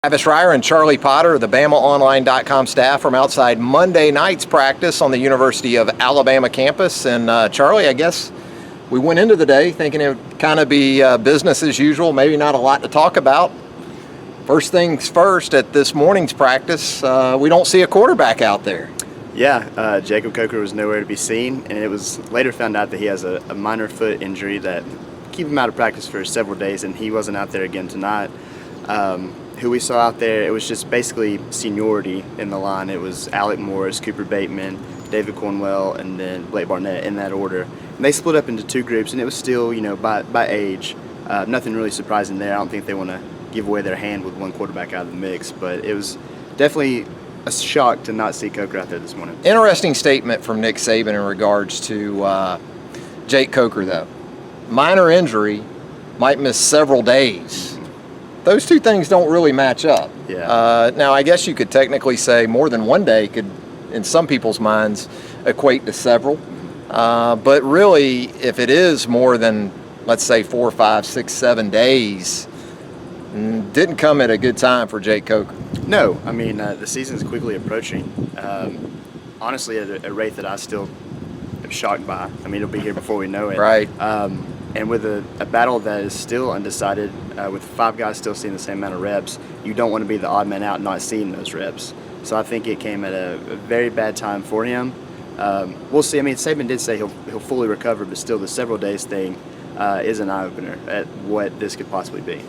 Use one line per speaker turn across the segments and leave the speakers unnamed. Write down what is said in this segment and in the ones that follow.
Travis Reier and Charlie Potter, the BamaOnline.com staff from outside Monday night's practice on the University of Alabama campus. And Charlie, I guess we went into the day thinking it would kind of be business as usual, maybe not a lot to talk about. First things first, at this morning's practice, we don't see a quarterback out there.
Yeah, Jacob Coker was nowhere to be seen, and it was later found out that he has a minor foot injury that keep him out of practice for several days, and he wasn't out there again tonight. Who we saw out there, it was just basically seniority in the line. It was Alec Morris, Cooper Bateman, David Cornwell, and then Blake Barnett in that order. And they split up into two groups, and it was still, by age. Nothing really surprising there. I don't think they want to give away their hand with one quarterback out of the mix, but it was definitely a shock to not see Coker out there this morning.
Interesting statement from Nick Saban in regards to Jake Coker, though. Minor injury, might miss several days. Those two things don't really match up.
Yeah.
Now, I guess you could technically say more than one day could, in some people's minds, equate to several. But really, if it is more than, let's say, 4, 5, 6, 7 days, didn't come at a good time for Jake Coker.
No, I mean, the season's quickly approaching. Honestly, at a rate that I still am shocked by. I mean, it'll be here before we know it.
Right.
And with a battle that is still undecided, with 5 guys still seeing the same amount of reps, you don't want to be the odd man out not seeing those reps. So I think it came at a very bad time for him. We'll see. I mean, Saban did say he'll fully recover, but still the several days thing is an eye-opener at what this could possibly be.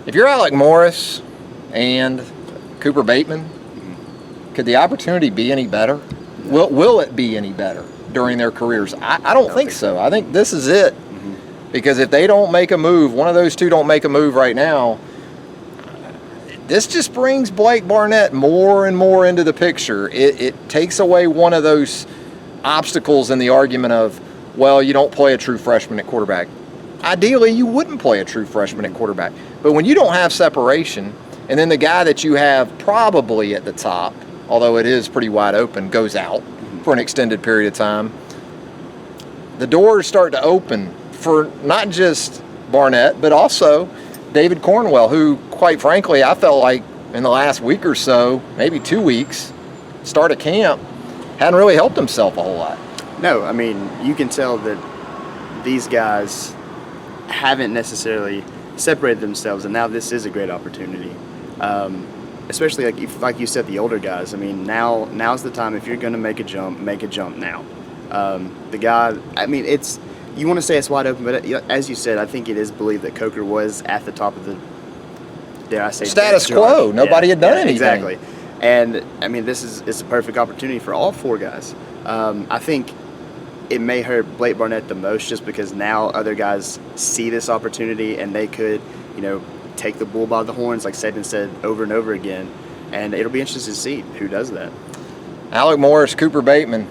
If you're Alec Morris and Cooper Bateman, could the opportunity be any better?
No.
Will it be any better during their careers? I don't think so. I think this is it. Because if they don't make a move, one of those two don't make a move right now, this just brings Blake Barnett more and more into the picture. It takes away one of those obstacles in the argument of, well, you don't play a true freshman at quarterback. Ideally, you wouldn't play a true freshman at quarterback. But when you don't have separation, and then the guy that you have probably at the top, although it is pretty wide open, goes out for an extended period of time, the doors start to open for not just Barnett, but also David Cornwell, who, quite frankly, I felt like in the last week or so, maybe 2 weeks, start of camp, hadn't really helped himself a whole lot.
No, I mean, you can tell that these guys haven't necessarily separated themselves, and now this is a great opportunity. Especially like you said, the older guys. I mean, now's the time. If you're going to make a jump now. The guy, I mean, you want to say it's wide open, but as you said, I think it is believed that Coker was at the top of the, dare I say,
status quo. Nobody had done anything.
Exactly. And, I mean, it's a perfect opportunity for all 4 guys. I think it may hurt Blake Barnett the most just because now other guys see this opportunity and they could, take the bull by the horns, like Saban said over and over again. And it'll be interesting to see who does that.
Alec Morris, Cooper Bateman.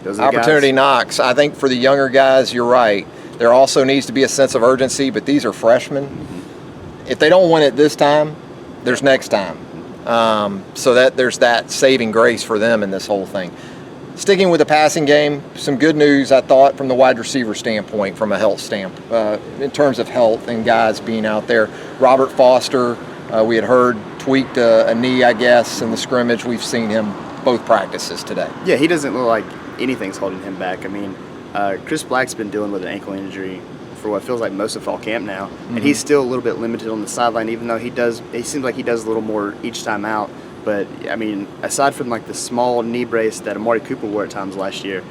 Opportunity knocks. I think for the younger guys, you're right. There also needs to be a sense of urgency, but these are freshmen. If they don't win it this time, there's next time. So that there's that saving grace for them in this whole thing. Sticking with the passing game, some good news, I thought, from the wide receiver standpoint, from a health standpoint, in terms of health and guys being out there. Robert Foster, we had heard, tweaked a knee, I guess, in the scrimmage. We've seen him both practices today.
Yeah, he doesn't look like anything's holding him back. I mean, Chris Black's been dealing with an ankle injury for what feels like most of fall camp now, and he's still a little bit limited on the sideline, even though he seems like he does a little more each time out. But, I mean, aside from like the small knee brace that Amari Cooper wore at times last year,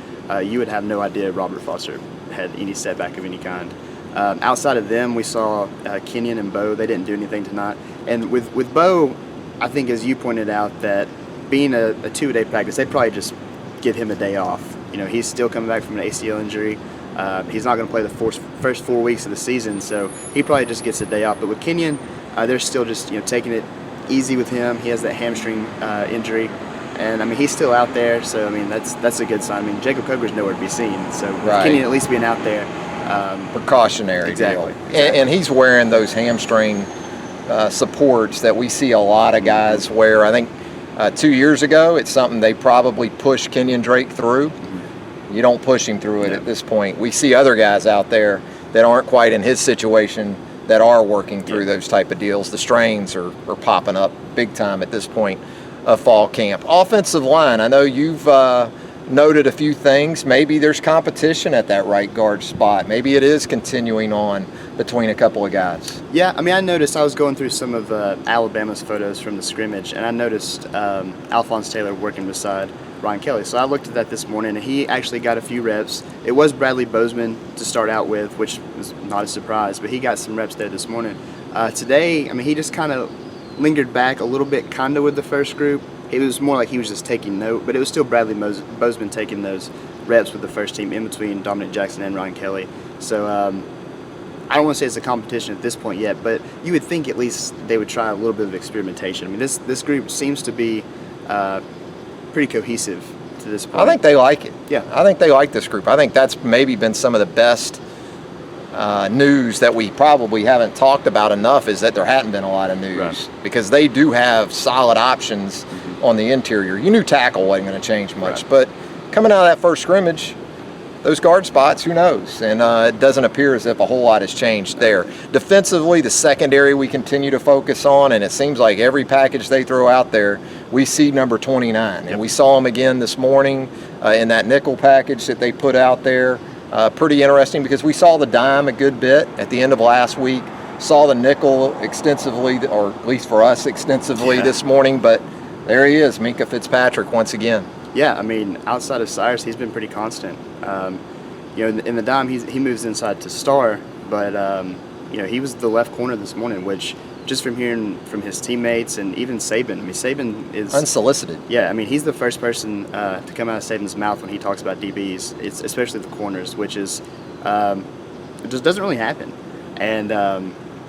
you would have no idea Robert Foster had any setback of any kind. Outside of them, we saw Kenyon and Bo. They didn't do anything tonight. And with Bo, I think, as you pointed out, that being a 2-day practice, they'd probably just give him a day off. He's still coming back from an ACL injury. He's not going to play the first 4 weeks of the season, so he probably just gets a day off. But with Kenyon, they're still just taking it easy with him. He has that hamstring injury, and I mean he's still out there. So I mean that's a good sign. I mean Jacob Coker's nowhere to be seen. So with Kenyon at least being out there,
precautionary.
Exactly.
And he's wearing those hamstring supports that we see a lot of guys wear. I think 2 years ago, it's something they probably pushed Kenyon Drake through. You don't push him through it at this point. We see other guys out there that aren't quite in his situation that are working through those type of deals. The strains are popping up big time at this point of fall camp. Offensive line, I know you've noted a few things. Maybe there's competition at that right guard spot. Maybe it is continuing on between a couple of guys.
Yeah, I mean, I noticed, I was going through some of Alabama's photos from the scrimmage, and I noticed Alphonse Taylor working beside Ryan Kelly. So I looked at that this morning, and he actually got a few reps. It was Bradley Bozeman to start out with, which was not a surprise, but he got some reps there this morning. Today, I mean, he just kind of lingered back a little bit, kind of with the first group. It was more like he was just taking note, but it was still Bradley Bozeman taking those reps with the first team in between Dominic Jackson and Ryan Kelly. So I don't want to say it's a competition at this point yet, but you would think at least they would try a little bit of experimentation. I mean, this group seems to be pretty cohesive to this point.
I think they like it.
Yeah.
I think they like this group. I think that's maybe been some of the best news that we probably haven't talked about enough, is that there hadn't been a lot of news.
Right.
Because they do have solid options on the interior. You knew tackle wasn't going to change much,
Right.
but coming out of that first scrimmage, those guard spots, who knows? And it doesn't appear as if a whole lot has changed there. Defensively, the secondary we continue to focus on, and it seems like every package they throw out there, we see number 29. And we saw him again this morning in that nickel package that they put out there. Pretty interesting, because we saw the dime a good bit at the end of last week, saw the nickel extensively, or at least for us extensively this morning, but there he is, Minkah Fitzpatrick once again.
Yeah, I mean, outside of Cyrus, he's been pretty constant. You know, in the dime, he moves inside to star, but you know, he was the left corner this morning, which just from hearing from his teammates and even Saban, I mean, Saban is
Unsolicited.
Yeah, I mean, he's the first person to come out of Saban's mouth when he talks about DBs, it's especially the corners, which is it just doesn't really happen. And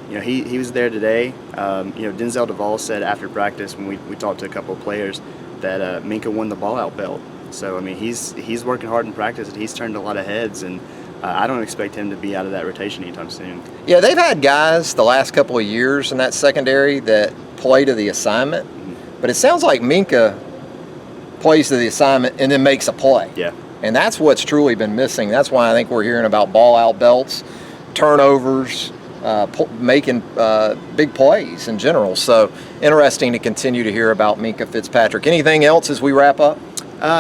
you know, he was there today. You know, Denzel Duvall said after practice when we talked to a couple of players that Minkah won the ball out belt. So I mean, he's working hard in practice, and he's turned a lot of heads, and I don't expect him to be out of that rotation anytime soon.
Yeah, they've had guys the last couple of years in that secondary that play to the assignment, but it sounds like Minkah plays to the assignment and then makes a play.
Yeah.
And that's what's truly been missing. That's why I think we're hearing about ball out belts, turnovers, making big plays in general. So interesting to continue to hear about Minkah Fitzpatrick. Anything else as we wrap up?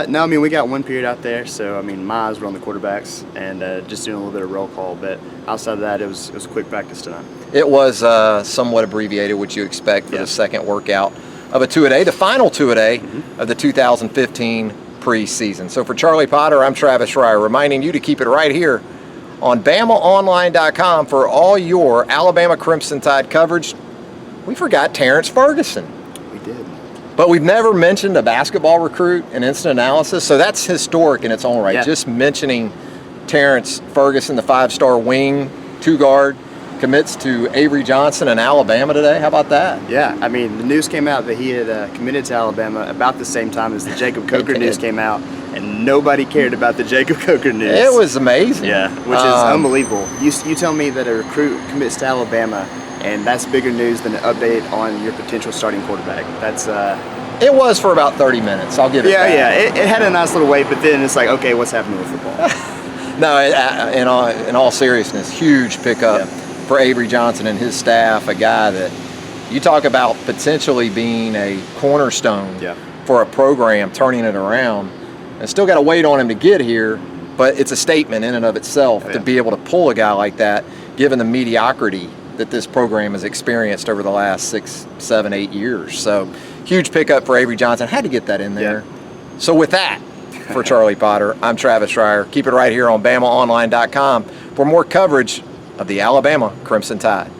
No, I mean, we got one period out there, so I mean, my eyes were on the quarterbacks and just doing a little bit of roll call. But outside of that, it was a quick practice tonight.
It was somewhat abbreviated, which you expect for the second workout of a two-a-day, the final two-a-day of the 2015 preseason. So for Charlie Potter, I'm Travis Reier, reminding you to keep it right here on BamaOnline.com for all your Alabama Crimson Tide coverage. We forgot Terrence Ferguson.
We did.
But we've never mentioned a basketball recruit in instant analysis, so that's historic in its own right.
Yeah.
Just mentioning Terrence Ferguson, the five-star wing, two-guard, commits to Avery Johnson in Alabama today. How about that?
Yeah, I mean, the news came out that he had committed to Alabama about the same time as the Jacob Coker news came out, and nobody cared about the Jacob Coker news.
It was amazing.
Yeah, which is unbelievable. You tell me that a recruit commits to Alabama, and that's bigger news than an update on your potential starting quarterback. That's
It was for about 30 minutes. I'll give it that.
Yeah. It had a nice little wait, but then it's like, okay, what's happening with football?
No, in all seriousness, huge pickup for Avery Johnson and his staff, a guy that you talk about potentially being a cornerstone for a program, turning it around. And still got to wait on him to get here, but it's a statement in and of itself to be able to pull a guy like that, given the mediocrity that this program has experienced over the last 6, 7, 8 years. So huge pickup for Avery Johnson. Had to get that in there. So with that, for Charlie Potter, I'm Travis Reier. Keep it right here on BamaOnline.com for more coverage of the Alabama Crimson Tide.